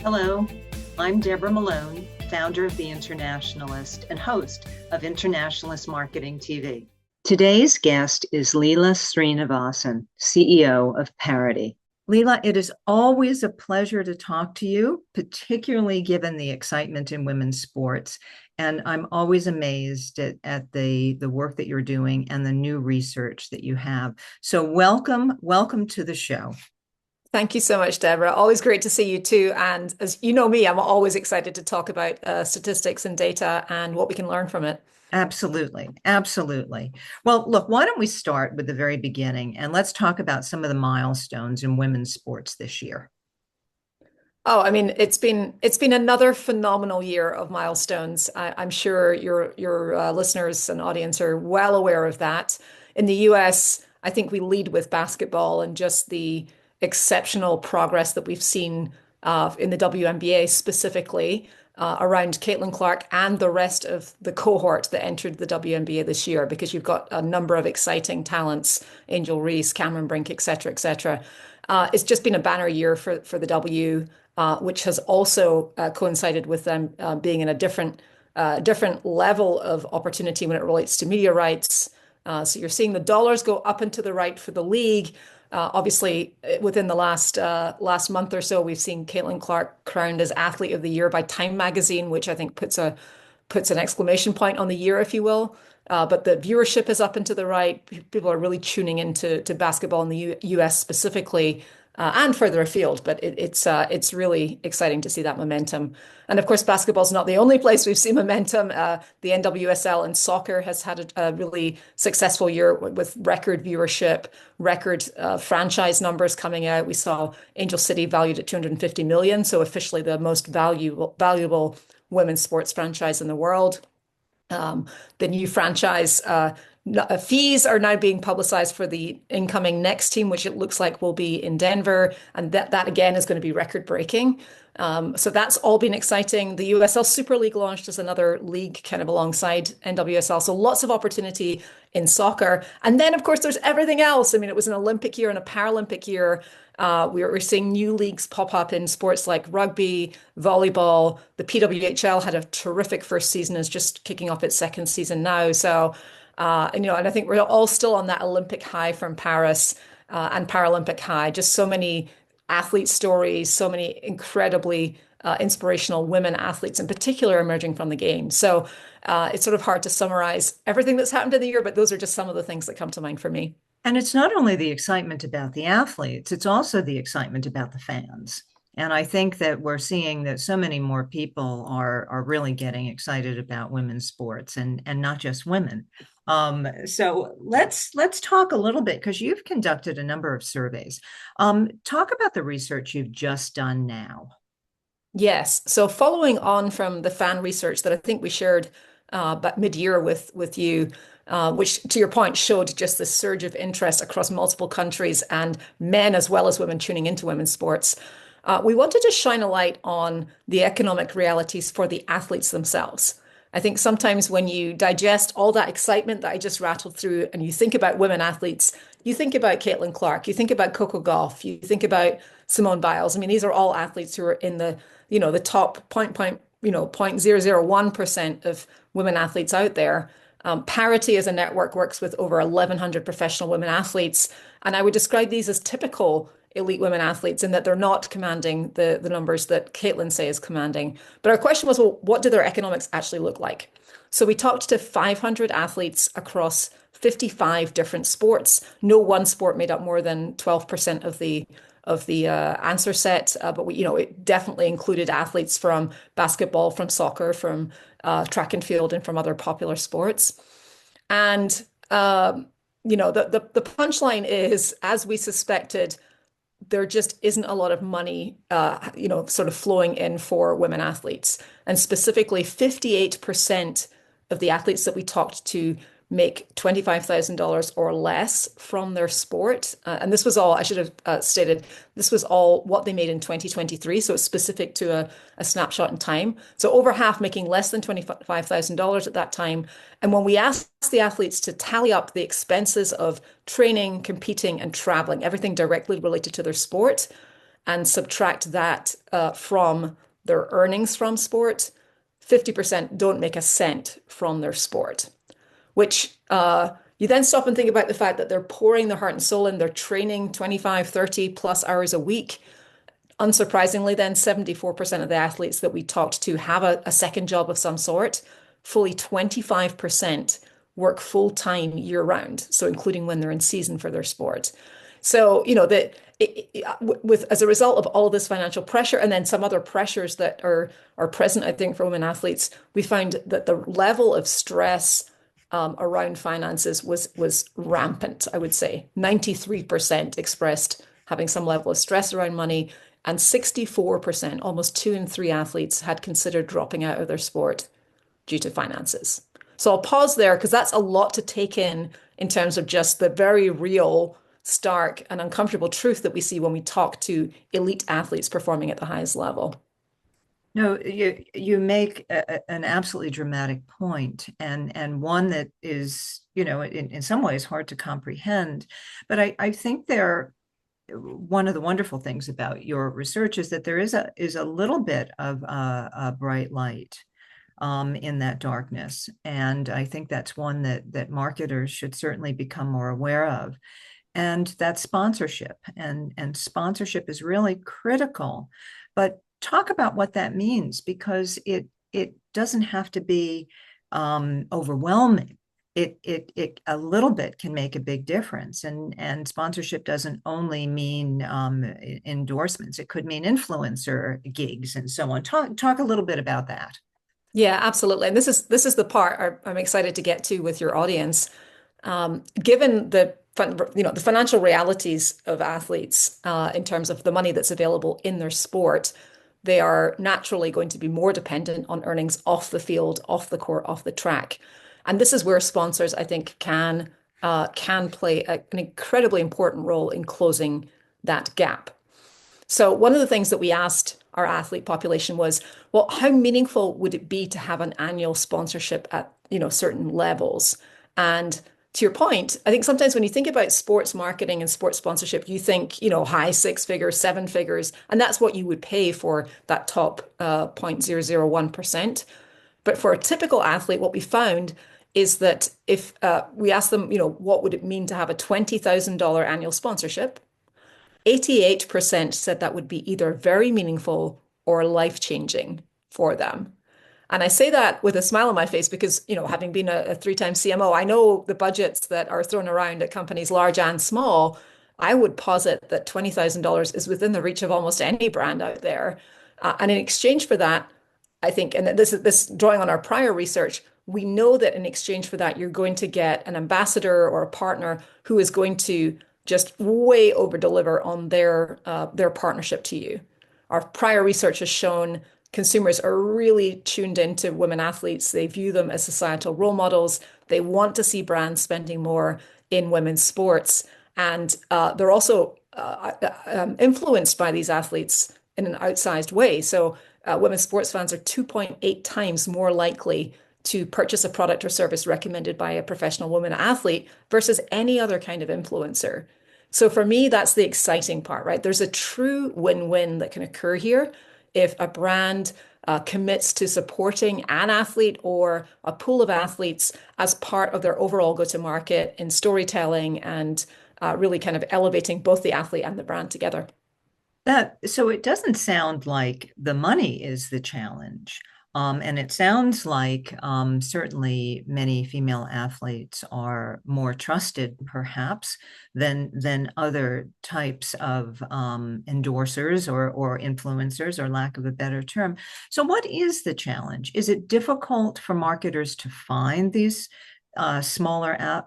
Hello, I'm Deborah Malone, founder of The Internationalist and host of Internationalist Marketing TV. Today's guest is Leela Srinivasan, CEO of Parity. Leela, it is always a pleasure to talk to you, particularly given the excitement in women's sports. And I'm always amazed at the work that you're doing and the new research that you have. So welcome to the show. Thank you so much, Deborah. Always great to see you too. And as you know me, I'm always excited to talk about statistics and data and what we can learn from it. Absolutely. Absolutely. Well, look, why don't we start with the very beginning and let's talk about some of the milestones in women's sports this year. Oh, I mean, it's been another phenomenal year of milestones. I'm sure your listeners and audience are well aware of that. In the US, I think we lead with basketball and just the exceptional progress that we've seen in the WNBA specifically around Caitlin Clark and the rest of the cohort that entered the WNBA this year, because you've got a number of exciting talents, Angel Reese, Cameron Brink, et cetera, et cetera. It's just been a banner year for the W, which has also coincided with them being in a different level of opportunity when it relates to media rights. So you're seeing the dollars go up and to the right for the league. Obviously, within the last month or so, we've seen Caitlin Clark crowned as Athlete of the Year by Time Magazine, which I think puts an exclamation point on the year, if you will. But the viewership is up and to the right. People are really tuning into basketball in the US specifically, and further afield. But it's really exciting to see that momentum. And of course, basketball is not the only place we've seen momentum. The NWSL in soccer has had a really successful year with record viewership, record franchise numbers coming out. We saw Angel City valued at 250 million, so officially the most valuable women's sports franchise in the world. The new franchise fees are now being publicized for the incoming next team, which it looks like will be in Denver, and that again is going to be record breaking. So that's all been exciting. The USL Super League launched as another league kind of alongside NWSL. So lots of opportunity in soccer. And then, of course, there's everything else. I mean, it was an Olympic year and a Paralympic year. We're seeing new leagues pop up in sports like rugby, volleyball. The PWHL had a terrific first season, is just kicking off its second season now. So, and I think we're all still on that Olympic high from Paris and Paralympic high. Just so many athlete stories, so many incredibly inspirational women athletes in particular emerging from the game. So it's sort of hard to summarize everything that's happened in the year, but those are just some of the things that come to mind for me. And it's not only the excitement about the athletes, it's also the excitement about the fans. And I think that we're seeing that so many more people are really getting excited about women's sports and not just women. So let's talk a little bit because you've conducted a number of surveys. Talk about the research you've just done now. Yes. So following on from the fan research that I think we shared but mid-year with you, which to your point showed just the surge of interest across multiple countries and men as well as women tuning into women's sports. We wanted to shine a light on the economic realities for the athletes themselves. I think sometimes when you digest all that excitement that I just rattled through and you think about women athletes, you think about Caitlin Clark, you think about Coco Gauff, you think about Simone Biles. I mean, these are all athletes who are in the top 0.001% of women athletes out there. Parity as a network works with over 1,100 professional women athletes, and I would describe these as typical elite women athletes in that they're not commanding the numbers that Caitlin say is commanding. But our question was, well, what do their economics actually look like? So we talked to 500 athletes across 55 different sports. No one sport made up more than 12% of the answer set, but it definitely included athletes from basketball, from soccer, from track and field, and from other popular sports. And the punchline is, as we suspected, there just isn't a lot of money, sort of flowing in for women athletes. And specifically, 58% of the athletes that we talked to make $25,000 or less from their sport. And this was all, I should have stated, this was all what they made in 2023. So it's specific to a snapshot in time. So over half making less than $25,000 at that time. And when we asked the athletes to tally up the expenses of training, competing, and traveling, everything directly related to their sport, and subtract that from their earnings from sport, 50% don't make a cent from their sport, which you then stop and think about the fact that they're pouring their heart and soul in, they're training 25, 30 plus hours a week. Unsurprisingly, then 74% of the athletes that we talked to have a second job of some sort. Fully 25% work full time year round, so including when they're in season for their sport. So, with as a result of all of this financial pressure and then some other pressures that are present, I think, for women athletes, we found that the level of stress around finances was rampant, I would say. 93% expressed having some level of stress around money, and 64%, almost 2 in 3 athletes, had considered dropping out of their sport due to finances. So I'll pause there because that's a lot to take in terms of just the very real, stark, and uncomfortable truth that we see when we talk to elite athletes performing at the highest level. No, you make an absolutely dramatic point, and one that is, in some ways hard to comprehend. But I think one of the wonderful things about your research is that there is a little bit of a bright light in that darkness, and I think that's one that marketers should certainly become more aware of. And that's sponsorship, and sponsorship is really critical. But talk about what that means, because it doesn't have to be overwhelming. It a little bit can make a big difference, and sponsorship doesn't only mean endorsements. It could mean influencer gigs and so on. Talk a little bit about that. Yeah, absolutely. And this is the part I'm excited to get to with your audience. Given the financial realities of athletes in terms of the money that's available in their sport, they are naturally going to be more dependent on earnings off the field, off the court, off the track. And this is where sponsors, I think, can play an incredibly important role in closing that gap. So one of the things that we asked our athlete population was, well, how meaningful would it be to have an annual sponsorship at, certain levels? And to your point, I think sometimes when you think about sports marketing and sports sponsorship, you think, high 6 figures, 7 figures, and that's what you would pay for that top 0.001%. But for a typical athlete, what we found is that if we asked them, what would it mean to have a $20,000 annual sponsorship? 88% said that would be either very meaningful or life-changing for them. And I say that with a smile on my face because, having been a 3-time CMO, I know the budgets that are thrown around at companies large and small. I would posit that $20,000 is within the reach of almost any brand out there. And in exchange for that, I think, and this drawing on our prior research, we know that in exchange for that, you're going to get an ambassador or a partner who is going to just way over deliver on their partnership to you. Our prior research has shown consumers are really tuned into women athletes. They view them as societal role models. They want to see brands spending more in women's sports. And they're also influenced by these athletes in an outsized way. So women's sports fans are 2.8 times more likely to purchase a product or service recommended by a professional woman athlete versus any other kind of influencer. So for me, that's the exciting part, right? There's a true win-win that can occur here if a brand commits to supporting an athlete or a pool of athletes as part of their overall go-to-market in storytelling and really kind of elevating both the athlete and the brand together. So it doesn't sound like the money is the challenge. And it sounds like certainly many female athletes are more trusted, perhaps, than other types of endorsers or influencers, or lack of a better term. So, what is the challenge? Is it difficult for marketers to find these smaller,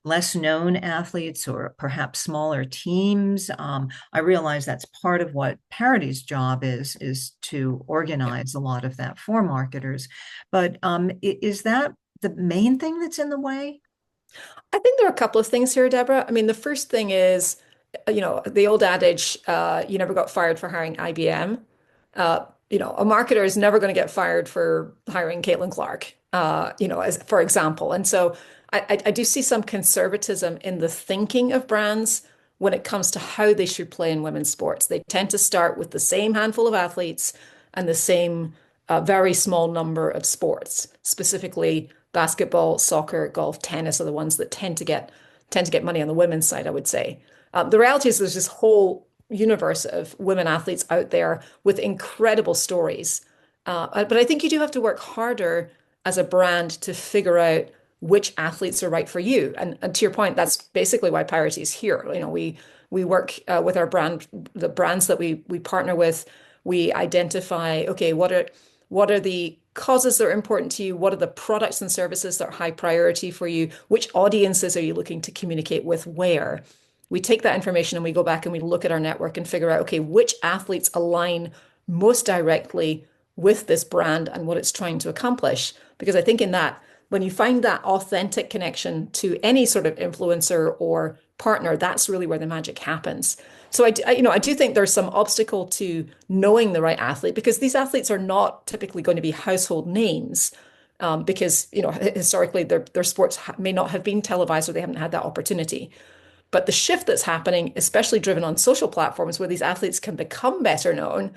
less known athletes, or perhaps smaller teams? I realize that's part of what Parity's job is to organize a lot of that for marketers. But is that the main thing that's in the way? I think there are a couple of things here, Deborah. I mean, the first thing is, the old adage, you never got fired for hiring IBM. A marketer is never going to get fired for hiring Caitlin Clark, as for example. And so I do see some conservatism in the thinking of brands when it comes to how they should play in women's sports. They tend to start with the same handful of athletes and the same very small number of sports, specifically basketball, soccer, golf, tennis are the ones that tend to get money on the women's side, I would say. The reality is there's this whole universe of women athletes out there with incredible stories. But I think you do have to work harder as a brand to figure out which athletes are right for you. And to your point, that's basically why Parity is here. We work with our brand, the brands that we partner with. We identify, okay, what are the causes that are important to you? What are the products and services that are high priority for you? Which audiences are you looking to communicate with where? We take that information and we go back and we look at our network and figure out, okay, which athletes align most directly with this brand and what it's trying to accomplish. Because I think in that, when you find that authentic connection to any sort of influencer or partner, that's really where the magic happens. So I do think there's some obstacle to knowing the right athlete because these athletes are not typically going to be household names because historically their sports may not have been televised or they haven't had that opportunity. But the shift that's happening, especially driven on social platforms where these athletes can become better known,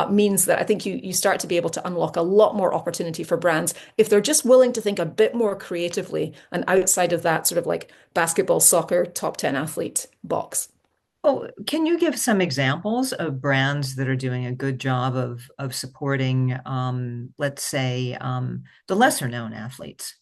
means that I think you start to be able to unlock a lot more opportunity for brands if they're just willing to think a bit more creatively and outside of that sort of like basketball, soccer, top 10 athlete box. Oh, can you give some examples of brands that are doing a good job of supporting, let's say, the lesser known athletes?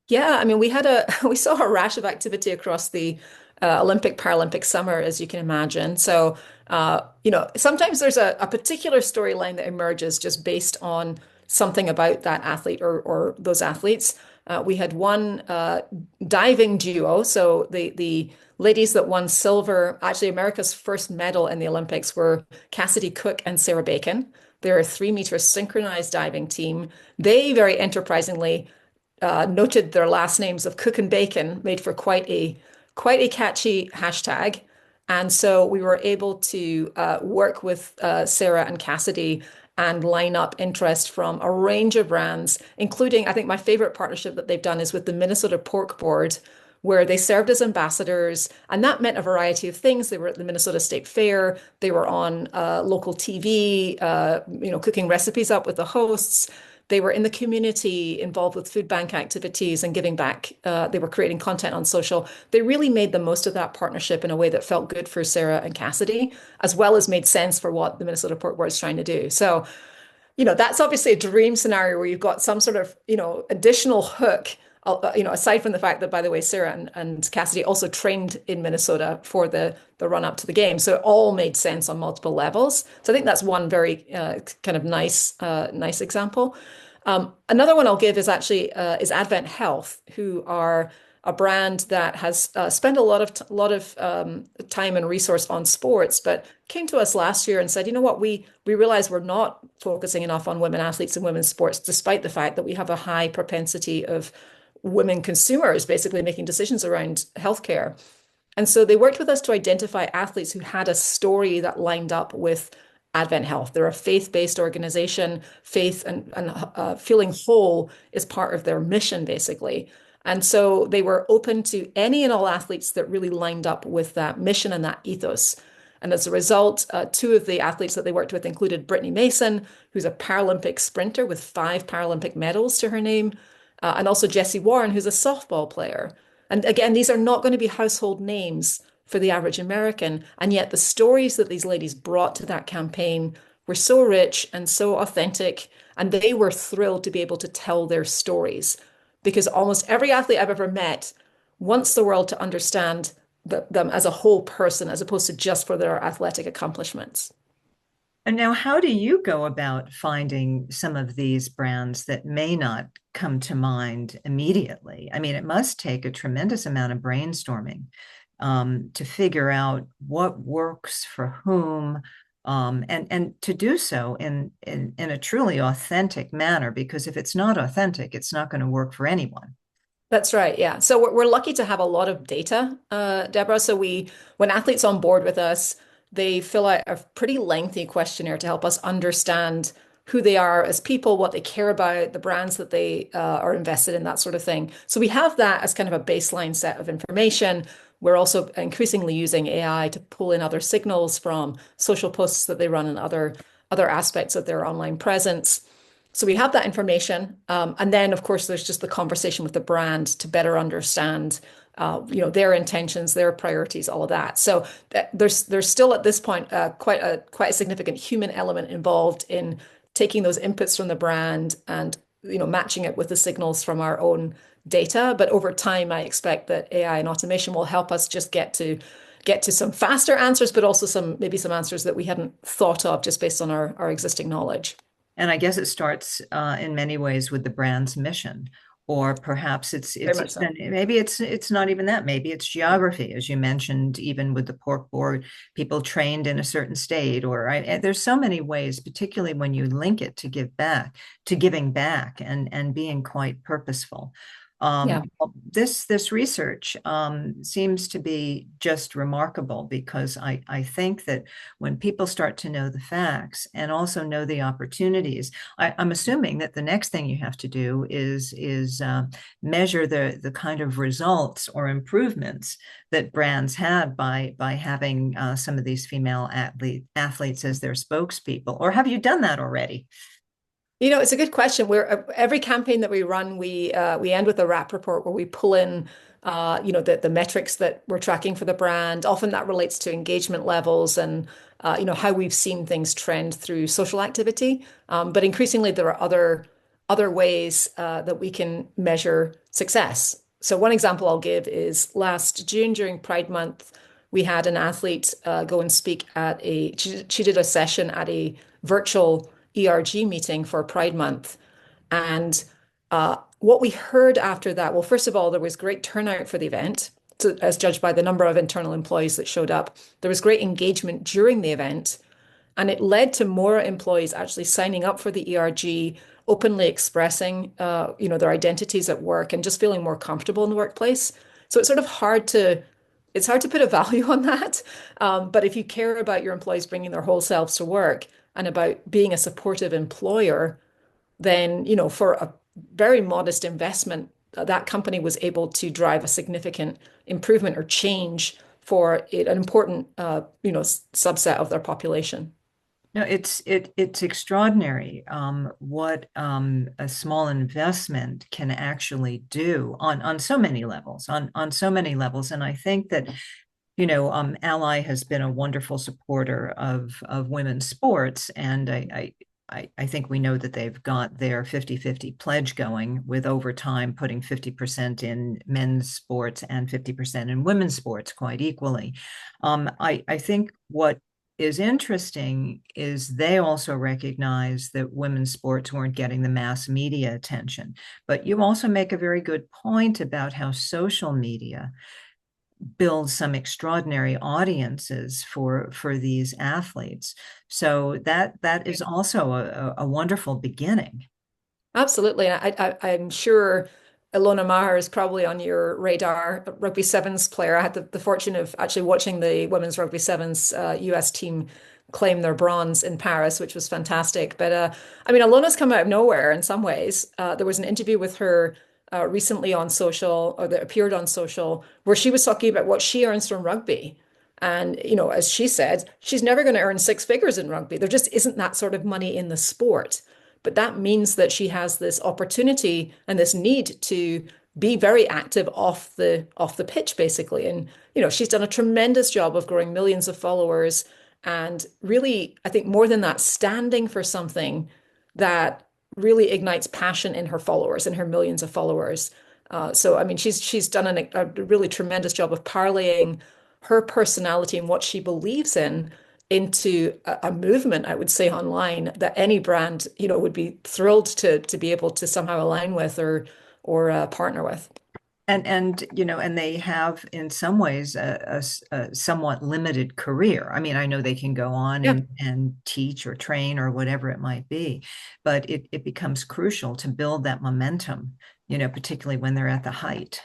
Yeah, I mean, we saw a rash of activity across the Olympic Paralympic summer, as you can imagine. So, sometimes there's a particular storyline that emerges just based on something about that athlete or those athletes. We had one diving duo. So the ladies that won silver, actually America's first medal in the Olympics were Cassidy Cook and Sarah Bacon. They're a 3 meter synchronized diving team. They very enterprisingly noted their last names of Cook and Bacon made for quite a catchy hashtag. And so we were able to work with Sarah and Cassidy and line up interest from a range of brands, including I think my favorite partnership that they've done is with the Minnesota Pork Board, where they served as ambassadors, and that meant a variety of things. They were at the Minnesota State Fair, they were on local TV, cooking recipes up with the hosts. They were in the community, involved with food bank activities and giving back. They were creating content on social. They really made the most of that partnership in a way that felt good for Sarah and Cassidy, as well as made sense for what the Minnesota Pork Board is trying to do. So, that's obviously a dream scenario where you've got some sort of, additional hook, aside from the fact that, by the way, Sarah and Cassidy also trained in Minnesota for the run up to the game. So it all made sense on multiple levels. So I think that's one very kind of nice example. Another one I'll give is actually is Advent Health, who are a brand that has spent a lot of time and resource on sports, but came to us last year and said, you know what, we realize we're not focusing enough on women athletes and women's sports, despite the fact that we have a high propensity of women consumers basically making decisions around healthcare. And so they worked with us to identify athletes who had a story that lined up with Advent Health. They're a faith-based organization. Faith and feeling whole is part of their mission, basically. And so they were open to any and all athletes that really lined up with that mission and that ethos. And as a result, two of the athletes that they worked with included Brittany Mason, who's a Paralympic sprinter with 5 Paralympic medals to her name, and also Jessie Warren, who's a softball player. And again, these are not going to be household names for the average American. And yet the stories that these ladies brought to that campaign were so rich and so authentic. And they were thrilled to be able to tell their stories because almost every athlete I've ever met wants the world to understand them as a whole person, as opposed to just for their athletic accomplishments. And now, how do you go about finding some of these brands that may not come to mind immediately? I mean, it must take a tremendous amount of brainstorming to figure out what works for whom, and to do so in a truly authentic manner. Because if it's not authentic, it's not going to work for anyone. That's right. Yeah. So we're lucky to have a lot of data, Deborah. So when athletes on board with us, they fill out a pretty lengthy questionnaire to help us understand who they are as people, what they care about, the brands that they are invested in, that sort of thing. So we have that as kind of a baseline set of information. we're also increasingly using AI to pull in other signals from social posts that they run and other aspects of their online presence. So we have that information, and then of course there's just the conversation with the brand to better understand, their intentions, their priorities, all of that. So there's still at this point quite a significant human element involved in taking those inputs from the brand and matching it with the signals from our own data. But over time, I expect that AI and automation will help us just get to some faster answers, but also maybe some answers that we hadn't thought of just based on our existing knowledge. And I guess it starts in many ways with the brand's mission, or perhaps Very much so. maybe it's not even that. Maybe it's geography, as you mentioned, even with the pork board, people trained in a certain state, or right. And there's so many ways, particularly when you link it to giving back, and being quite purposeful. Yeah. This research seems to be just remarkable, because I think that when people start to know the facts and also know the opportunities, I'm assuming that the next thing you have to do is measure the kind of results or improvements that brands had by having some of these female athletes as their spokespeople. Or have you done that already? It's a good question. Every campaign that we run, we end with a wrap report where we pull in, the metrics that we're tracking for the brand. Often that relates to engagement levels and how we've seen things trend through social activity. But increasingly, there are other ways that we can measure success. So one example I'll give is last June during Pride Month, we had an athlete go and speak she did a session at a virtual ERG meeting for Pride Month. And what we heard after that, well, first of all, there was great turnout for the event, as judged by the number of internal employees that showed up. There was great engagement during the event, and it led to more employees actually signing up for the ERG, openly expressing, their identities at work and just feeling more comfortable in the workplace. So it's hard to put a value on that. But if you care about your employees bringing their whole selves to work and about being a supportive employer, then, for a very modest investment, that company was able to drive a significant improvement or change for an important, subset of their population. No, it's extraordinary what a small investment can actually do on so many levels, on so many levels. And I think that Ally has been a wonderful supporter of women's sports, and I think we know that they've got their 50-50 pledge going, with over time putting 50% in men's sports and 50% in women's sports quite equally. I think what is interesting is they also recognize that women's sports weren't getting the mass media attention. But you also make a very good point about how social media build some extraordinary audiences for these athletes. So that is also a wonderful beginning. Absolutely. I'm sure Ilona Maher is probably on your radar, a rugby sevens player. I had the fortune of actually watching the women's rugby sevens US team claim their bronze in Paris, which was fantastic. But I mean, Ilona's come out of nowhere in some ways. There was an interview with her recently on social, or that appeared on social, where she was talking about what she earns from rugby. And, as she said, she's never going to earn six figures in rugby. There just isn't that sort of money in the sport. But that means that she has this opportunity and this need to be very active off the pitch, basically. And, she's done a tremendous job of growing millions of followers. And really, I think more than that, standing for something that really ignites passion in her followers and her millions of followers. So, I mean, she's done a really tremendous job of parlaying her personality and what she believes in into a movement, I would say, online that any brand, would be thrilled to be able to somehow align with or partner with. And they have in some ways a somewhat limited career. I mean, I know they can go on Yeah. and teach or train or whatever it might be, but it becomes crucial to build that momentum, particularly when they're at the height.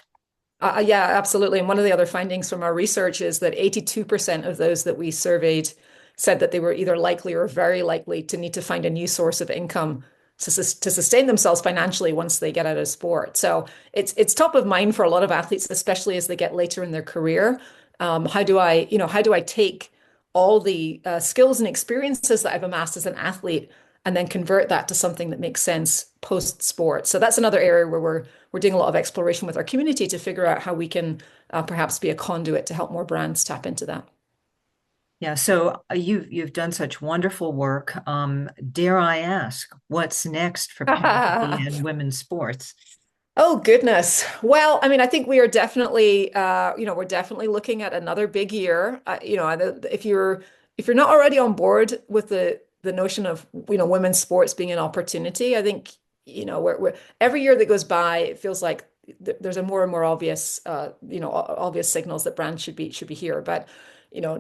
Yeah, absolutely. And one of the other findings from our research is that 82% of those that we surveyed said that they were either likely or very likely to need to find a new source of income to sustain themselves financially once they get out of sport. So it's top of mind for a lot of athletes, especially as they get later in their career. How do I take all the skills and experiences that I've amassed as an athlete and then convert that to something that makes sense post sport? So that's another area where we're doing a lot of exploration with our community to figure out how we can perhaps be a conduit to help more brands tap into that. Yeah, so you've done such wonderful work. Dare I ask, what's next for Parity and women's sports? Oh goodness. Well, I mean, I think we are definitely, we're definitely looking at another big year. If you're not already on board with the notion of women's sports being an opportunity, I think we're every year that goes by, it feels like there's a more and more obvious, obvious signals that brands should be here. But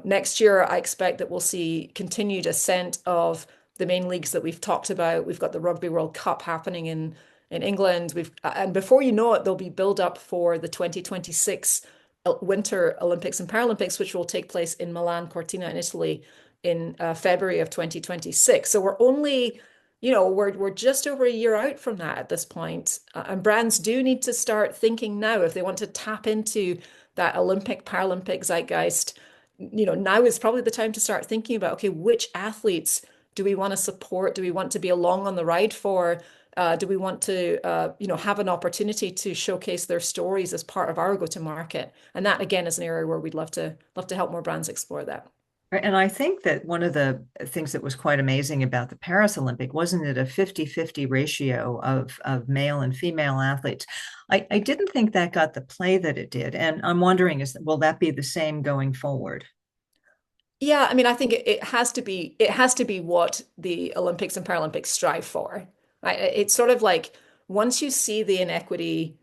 next year, I expect that we'll see continued ascent of the main leagues that we've talked about. We've got the Rugby World Cup happening in England. And before you know it, there'll be build up for the 2026 Winter Olympics and Paralympics, which will take place in Milan Cortina in Italy in February of 2026. So we're just over a year out from that at this point. And brands do need to start thinking now if they want to tap into that Olympic Paralympic zeitgeist. Now is probably the time to start thinking about, okay, which athletes do we want to support? Do we want to be along on the ride for? Do we want to, have an opportunity to showcase their stories as part of our go-to-market? And that, again, is an area where we'd love to help more brands explore that. And I think that one of the things that was quite amazing about the Paris Olympic, wasn't it a 50-50 ratio of male and female athletes? I didn't think that got the play that it did. And I'm wondering, will that be the same going forward? Yeah, I mean, I think it has to be what the Olympics and Paralympics strive for. Right? It's sort of like once you see the inequity,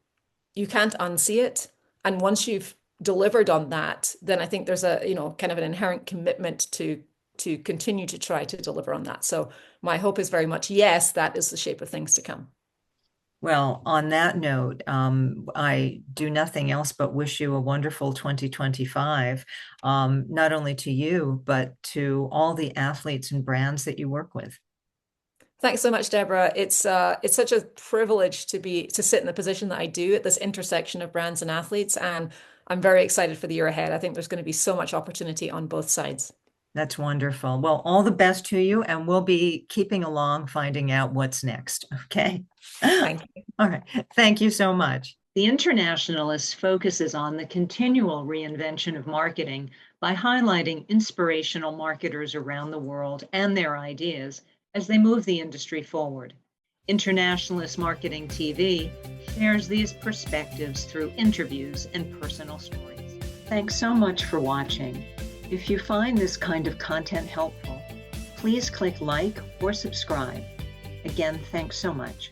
you can't unsee it. And once you've delivered on that, then I think there's a, kind of an inherent commitment to continue to try to deliver on that. So my hope is very much, yes, that is the shape of things to come. Well, on that note, I do nothing else but wish you a wonderful 2025, not only to you, but to all the athletes and brands that you work with. Thanks so much, Deborah. It's such a privilege to sit in the position that I do at this intersection of brands and athletes, and I'm very excited for the year ahead. I think there's going to be so much opportunity on both sides. That's wonderful. Well, all the best to you, and we'll be keeping along, finding out what's next. Okay. Thank you. All right. Thank you so much. The Internationalist focuses on the continual reinvention of marketing by highlighting inspirational marketers around the world and their ideas as they move the industry forward. Internationalist Marketing TV shares these perspectives through interviews and personal stories. Thanks so much for watching. If you find this kind of content helpful, please click like or subscribe. Again, thanks so much.